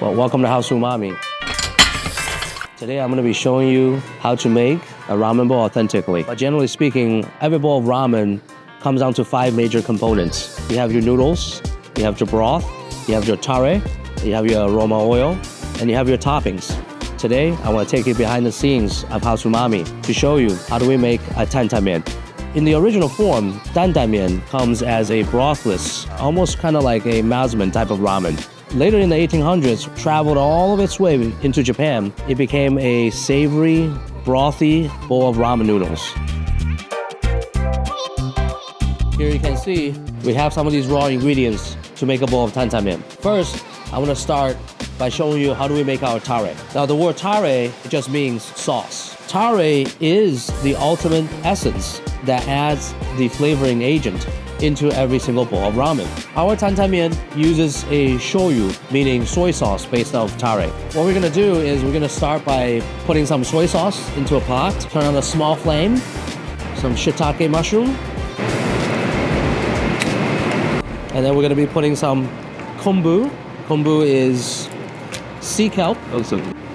Well, welcome to House of Umami. Today I'm going to be showing you how to make a ramen bowl authentically. But generally speaking, every bowl of ramen comes down to 5 major components. You have your noodles, you have your broth, you have your tare, you have your aroma oil, and you have your toppings. Today, I want to take you behind the scenes of House of Umami to show you how do we make a tantamen. In the original form, tantamen comes as a brothless, almost kind of like a masmen type of ramen. Later in the 1800s, traveled all of its way into Japan. It became a savory, brothy bowl of ramen noodles. Here you can see we have some of these raw ingredients to make a bowl of tantamen. First, I want to start by showing you how do we make our tare. Now the word tare, it just means sauce. Tare is the ultimate essence that adds the flavoring agent into every single bowl of ramen. Our tantamen uses a shoyu, meaning soy sauce based off tare. What we're gonna do is we're gonna start by putting some soy sauce into a pot, turn on a small flame, some shiitake mushroom, and then we're gonna be putting some kombu. Kombu is sea kelp.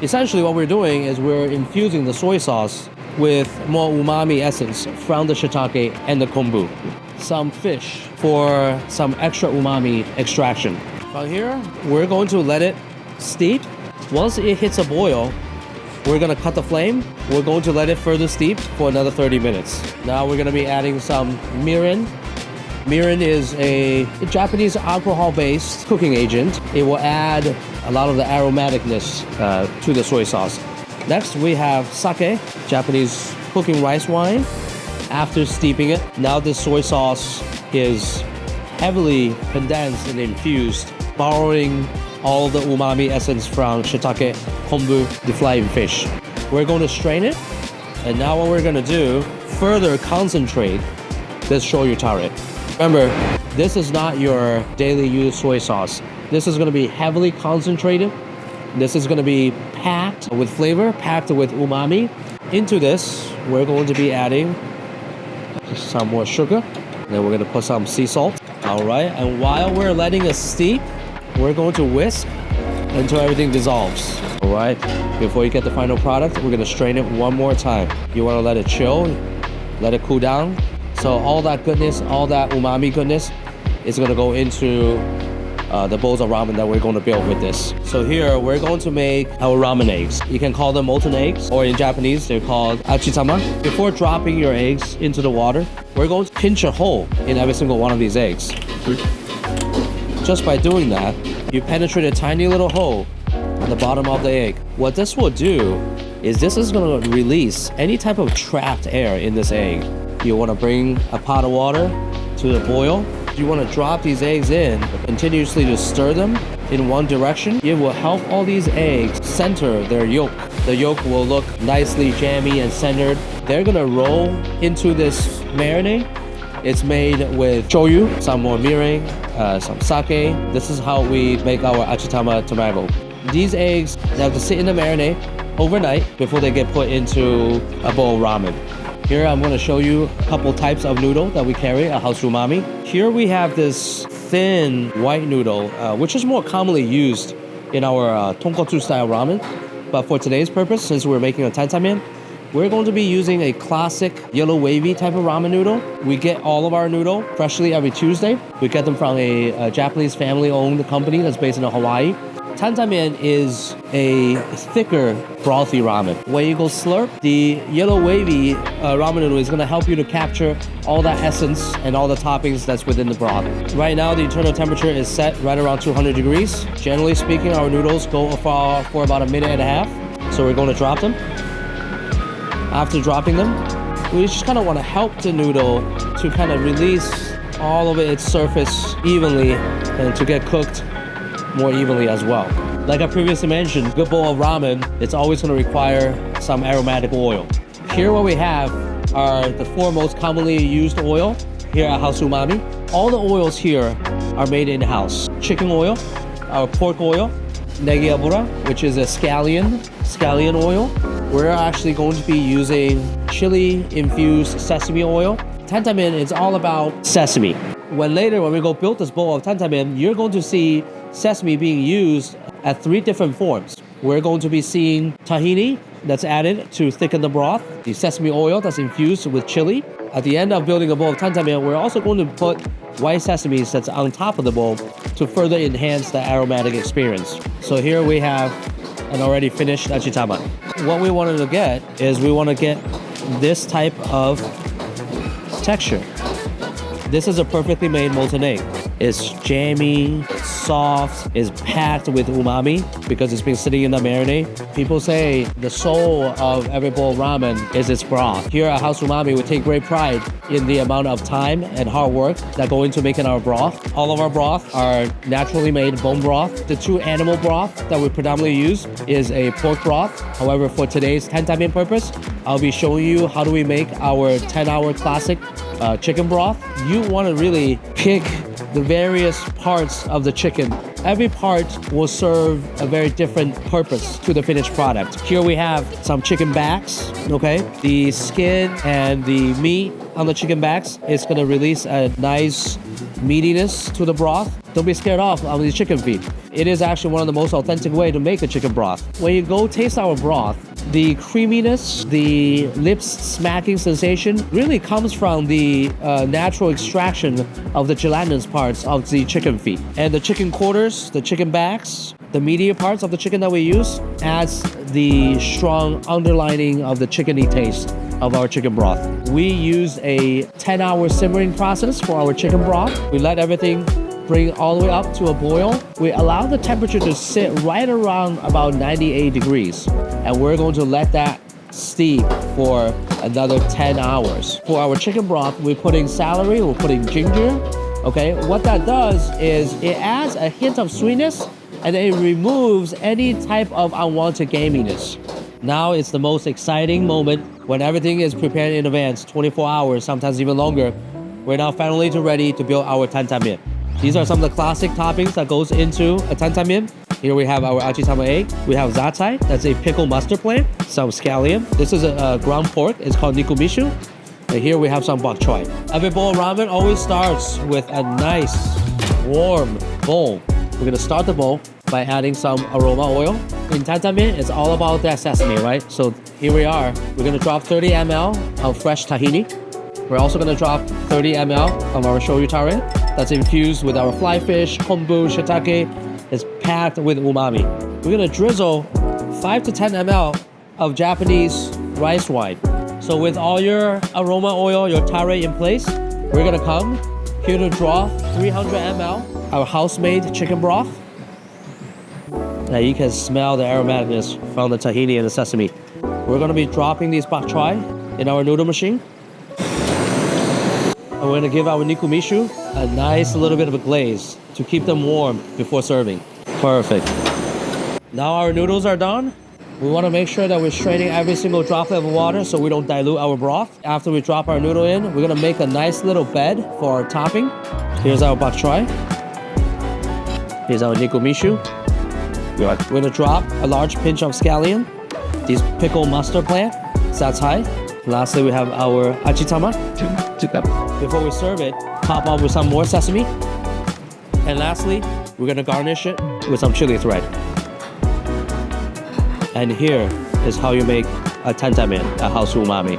Essentially what we're doing is we're infusing the soy sauce with more umami essence from the shiitake and the kombu. Some fish for some extra umami extraction. From here, we're going to let it steep. Once it hits a boil, we're gonna cut the flame. We're going to let it further steep for another 30 minutes. Now we're gonna be adding some mirin. Mirin is a Japanese alcohol-based cooking agent. It will add a lot of the aromaticness to the soy sauce. Next, we have sake, Japanese cooking rice wine. After steeping it, now this soy sauce is heavily condensed and infused, borrowing all the umami essence from shiitake, kombu, the flying fish. We're going to strain it, and now what we're going to do, further concentrate this shoyu tare. Remember, this is not your daily use soy sauce. This is going to be heavily concentrated. This is going to be packed with flavor, packed with umami. Into this, we're going to be adding some more sugar. Then we're going to put some sea salt. All right, and while we're letting it steep, we're going to whisk until everything dissolves. All right, before you get the final product, we're going to strain it one more time. You want to let it chill, let it cool down. So all that goodness, all that umami goodness is going to go into the bowls of ramen that we're going to build with this. So here, we're going to make our ramen eggs. You can call them molten eggs, or in Japanese, they're called achitama. Before dropping your eggs into the water, we're going to pinch a hole in every single one of these eggs. Just by doing that, you penetrate a tiny little hole on the bottom of the egg. What this will do is this is going to release any type of trapped air in this egg. You want to bring a pot of water to the boil. You want to drop these eggs in, continuously to stir them in one direction. It will help all these eggs center their yolk. The yolk will look nicely jammy and centered. They're gonna roll into this marinade. It's made with shoyu, some more mirin, some sake. This is how we make our achitama tamago. These eggs, they have to sit in the marinade overnight before they get put into a bowl of ramen. Here I'm going to show you a couple types of noodle that we carry at House of Umami. Here we have this thin white noodle, which is more commonly used in our tonkotsu style ramen. But for today's purpose, since we're making a tantamen, we're going to be using a classic yellow wavy type of ramen noodle. We get all of our noodle freshly every Tuesday. We get them from a Japanese family-owned company that's based in Hawaii. Tantamen is a thicker, brothy ramen. When you go slurp, the yellow wavy ramen noodle is going to help you to capture all that essence and all the toppings that's within the broth. Right now, the internal temperature is set right around 200 degrees. Generally speaking, our noodles go for about a minute and a half. So we're going to drop them. After dropping them, we just kind of want to help the noodle to kind of release all of its surface evenly and to get cooked more evenly as well. Like I previously mentioned, a good bowl of ramen, it's always going to require some aromatic oil. Here what we have are the 4 most commonly used oil here at House of Umami. All the oils here are made in-house. Chicken oil, our pork oil, negi abura, which is a scallion oil. We're actually going to be using chili-infused sesame oil. Tantamen is all about sesame. When we go build this bowl of tantamen, you're going to see sesame being used at 3 different forms. We're going to be seeing tahini that's added to thicken the broth, the sesame oil that's infused with chili. At the end of building a bowl of tantan mian, we're also going to put white sesame that's on top of the bowl to further enhance the aromatic experience. So here we have an already finished achitama. What we wanted to get is we want to get this type of texture. This is a perfectly made molten egg. It's jammy, it's soft, it's packed with umami because it's been sitting in the marinade. People say the soul of every bowl of ramen is its broth. Here at House of Umami, we take great pride in the amount of time and hard work that go into making our broth. All of our broth are naturally made bone broth. The 2 animal broth that we predominantly use is a pork broth. However, for today's tantan mian purpose, I'll be showing you how do we make our 10-hour classic chicken broth. You want to really pick the various parts of the chicken. Every part will serve a very different purpose to the finished product. Here we have some chicken backs, okay? The skin and the meat on the chicken backs is gonna release a nice meatiness to the broth. Don't be scared off of these chicken feet. It is actually one of the most authentic way to make a chicken broth. When you go taste our broth, the creaminess, the lips smacking sensation really comes from the natural extraction of the gelatinous parts of the chicken feet. And the chicken quarters, the chicken backs, the meatier parts of the chicken that we use adds the strong underlining of the chickeny taste of our chicken broth. We use a 10-hour simmering process for our chicken broth. We let everything bring all the way up to a boil. We allow the temperature to sit right around about 98 degrees. And we're going to let that steep for another 10 hours. For our chicken broth, we're putting celery, we're putting ginger. Okay, what that does is it adds a hint of sweetness and it removes any type of unwanted gaminess. Now it's the most exciting moment when everything is prepared in advance, 24 hours, sometimes even longer. We're now finally ready to build our tantan mian. These are some of the classic toppings that goes into a tantan mian. Here we have our achitama egg. We have zatai, that's a pickled mustard plant, some scallion. This is a ground pork, it's called nikumishu. And here we have some bok choy. Every bowl of ramen always starts with a nice, warm bowl. We're gonna start the bowl by adding some aroma oil. In tantan mian, it's all about that sesame, right? So here we are. We're gonna drop 30 ml of fresh tahini. We're also gonna drop 30 ml of our shoyu tare that's infused with our fly fish, kombu, shiitake. It's packed with umami. We're gonna drizzle 5 to 10 ml of Japanese rice wine. So with all your aroma oil, your tare in place, we're gonna come here to draw 300 ml our house-made chicken broth. Now you can smell the aromaticness from the tahini and the sesame. We're gonna be dropping these bok choy in our noodle machine. And we're gonna give our nikumishu a nice little bit of a glaze to keep them warm before serving. Perfect. Now our noodles are done. We wanna make sure that we're straining every single droplet of water so we don't dilute our broth. After we drop our noodle in, we're gonna make a nice little bed for our topping. Here's our bok choy. Here's our nikumishu. We're gonna drop a large pinch of scallion, these pickled mustard plant, zatai. Lastly, we have our achitama. Before we serve it, top off with some more sesame. And lastly, we're gonna garnish it with some chili thread. And here is how you make a tantan mian at House of Umami.